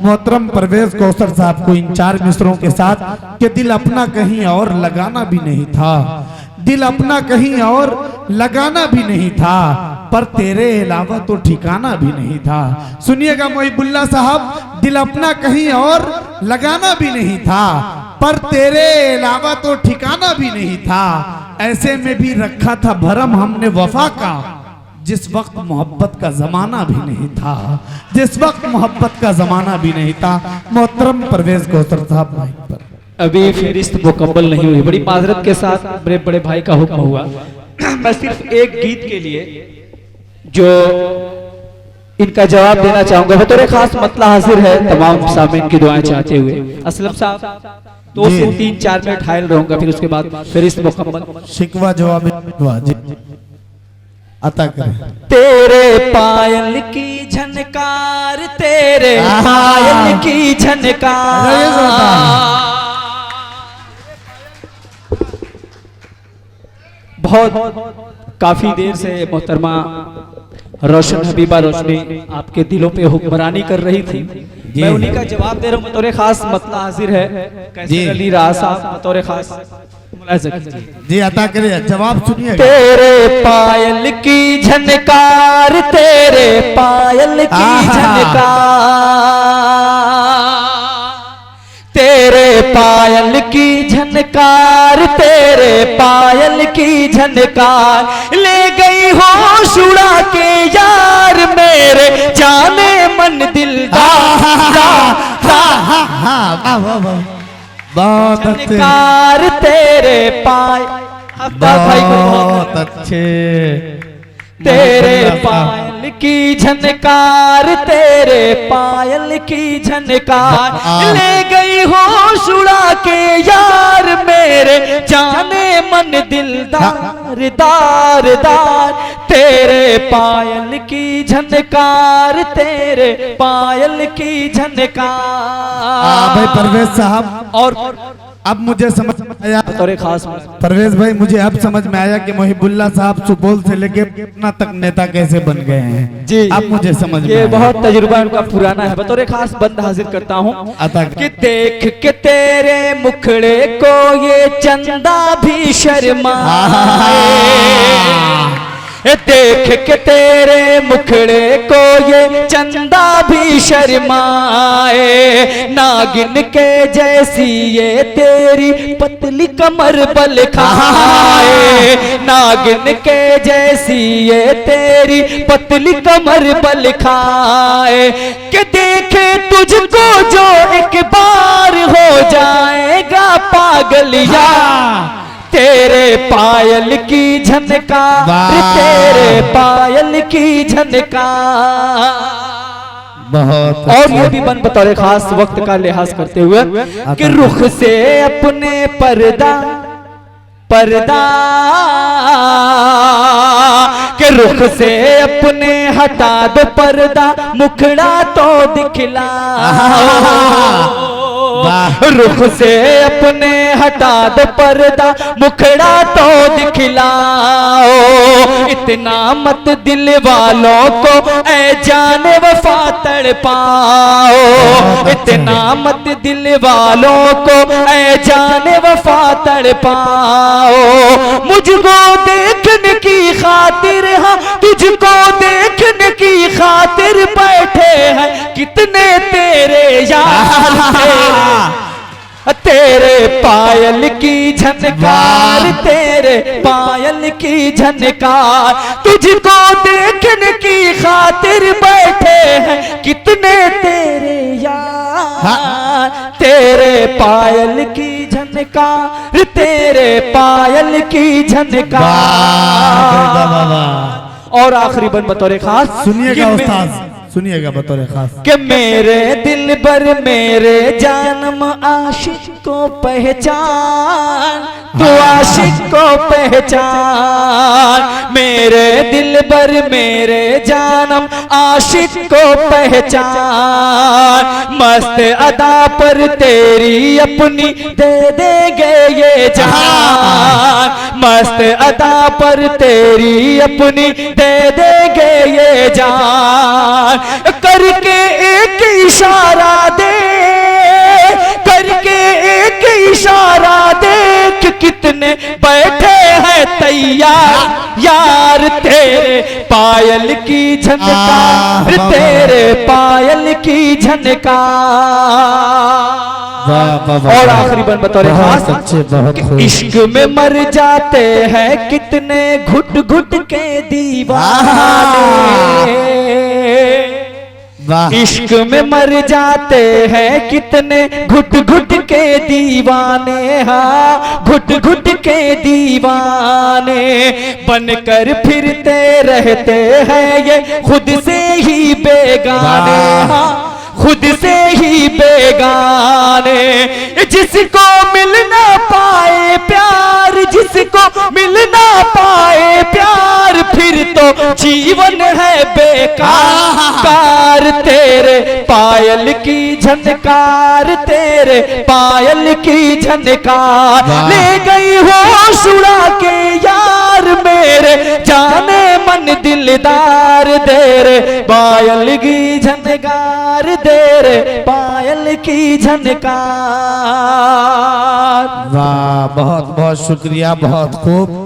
मोहतरम परवेज कौसर साहब को इन 4 मिसरों के साथ कि दिल अपना कहीं और लगाना भी नहीं था, दिल अपना कहीं और लगाना भी नहीं था, पर तेरे अलावा तो ठिकाना भी नहीं था। सुनिएगा मोहिबुल्लाह साहब, दिल अपना कहीं और लगाना भी नहीं था, पर तेरे अलावा तो ठिकाना भी नहीं था। ऐसे में भी रखा था भरम हमने वफा का, जिस वक्त मोहब्बत का जमाना भी नहीं था, जिस वक्त मोहब्बत का जमाना भी नहीं था। मोहतरम परवेज कौसर साहब माइक पर। अभी फहरिस्त मुकम्मल नहीं हुई, बड़ी माजरत के साथ मेरे बड़े भाई का हुक्म हुआ। मैं सिर्फ एक गीत के लिए जो इनका जवाब देना चाहूंगा, बतौर खास मतला हाजिर है तमाम सामीन की दुआएं चाहते हुए। असलम साहब 2 से 3-4 मिनट हायल रहूंगा, फिर उसके बाद फहरिस्त मुकम्मल। शिकवा जवाब अता करें। तेरे पायल की झनकार, तेरे पायल की झनकार, बहुत काफी देर से मोहतरमा रोशन हबीबा रोशनी आपके दिलों पे हुक्मरानी कर रही थी। मैं उन्हीं का जवाब दे रहा हूँ। बतौर खास मतला हाजिर है कैसर अली राह साहब, बतौर खास जी अता करिए, जवाब सुनिए। तेरे पायल की झनकार, तेरे पायल की झनकार, तेरे पायल की झनकार, तेरे पायल की झनकार, ले गई होश उड़ा के यार मेरे जाने मन दिलदार। झनकार तेरे पायल, भाई को बहुत अच्छे। तेरे पायल की झनकार, तेरे पायल की झनकार, ले गई होश उड़ा के यार मेरे जाने मन दिलदार दार दार। तेरे पायल की झनकार, तेरे पायल की झनकार। भाई परवेज साहब, और अब मुझे समझ में आया, बतौर खास परवेज भाई मुझे अब समझ में आया कि मोहिबुल्लाह साहब सुपौल से लेके पटना तक नेता कैसे बन गए हैं। जी अब मुझे समझ में ये बहुत तजुर्बा उनका पुराना है। बतौर खास बंद हाजिर करता हूँ कि देख के तेरे मुखड़े को ये चंदा भी शर्माए, देख के तेरे मुखड़े को ये चंदा भी शर्माए, नागिन के जैसी ये तेरी पतली कमर बल खाए, नागिन के जैसी ये तेरी पतली कमर बल खाए, कि देखे तुझको जो एक बार हो जाएगा पागल यार। तेरे पायल की झनकार, तेरे पायल की झनकार। बहुत और ये भी बन बतौर खास वक्त का लिहाज करते हुए कि रुख से अपने पर्दा पर्दा, के रुख से अपने हटा दो पर्दा, मुखड़ा तो दिखला, रुख से अपने हटा दो पर्दा, मुखड़ा तो दिखलाओ, इतना मत दिल वालों को ऐ जाने वफा तड़पाओ, इतना मत दिल वालों को ऐ जाने वफा तड़पाओ, मुझको देखने की खातिर, हाँ तुझको देखने की खातिर बैठे हैं कितने तेरे यार। तेरे पायल की झनकार, तेरे पायल की झनकार, तुझको देखने की खातिर बैठे हैं कितने तेरे यार। तेरे पायल की झनकार, तेरे पायल की झनकार। और आखिरी बन बतौर खास सुनिएगा उस्ताद, सुनिएगा बतौर खास कि मेरे दिल पर मेरे जानम आशिक को पहचान, तू आशिक को पहचान, मेरे दिल पर मेरे जानम आशिक को पहचान, मस्त अदा पर तेरी अपनी दे देंगे ये जहान, मस्त अदा पर तेरी अपनी दे देंगे ये जान, करके एक इशारा तेरे पायल की झनकार, तेरे पायल की झनकार। और आखिरी बन बतौर खास, इश्क में मर जाते हैं कितने घुट घुट के दीवाने, इश्क में मर जाते हैं कितने घुट घुट के दीवाने, हाँ घुट घुट के दीवाने। बनकर फिरते रहते हैं ये खुद से ही बेगाने, हाँ खुद से ही बेगाने। जिसको मिल ना पाए प्यार, जिसको मिल ना पाए प्यार, फिर तो जीवन है बेकार। तेरे पायल की झनकार, तेरे पायल की झनकार, ले गई होश उड़ा के यार मेरे जाने मन दिलदार। तेरे पायल की झनकार, तेरे पायल की झनकार। वाह, बहुत बहुत शुक्रिया, बहुत खूब।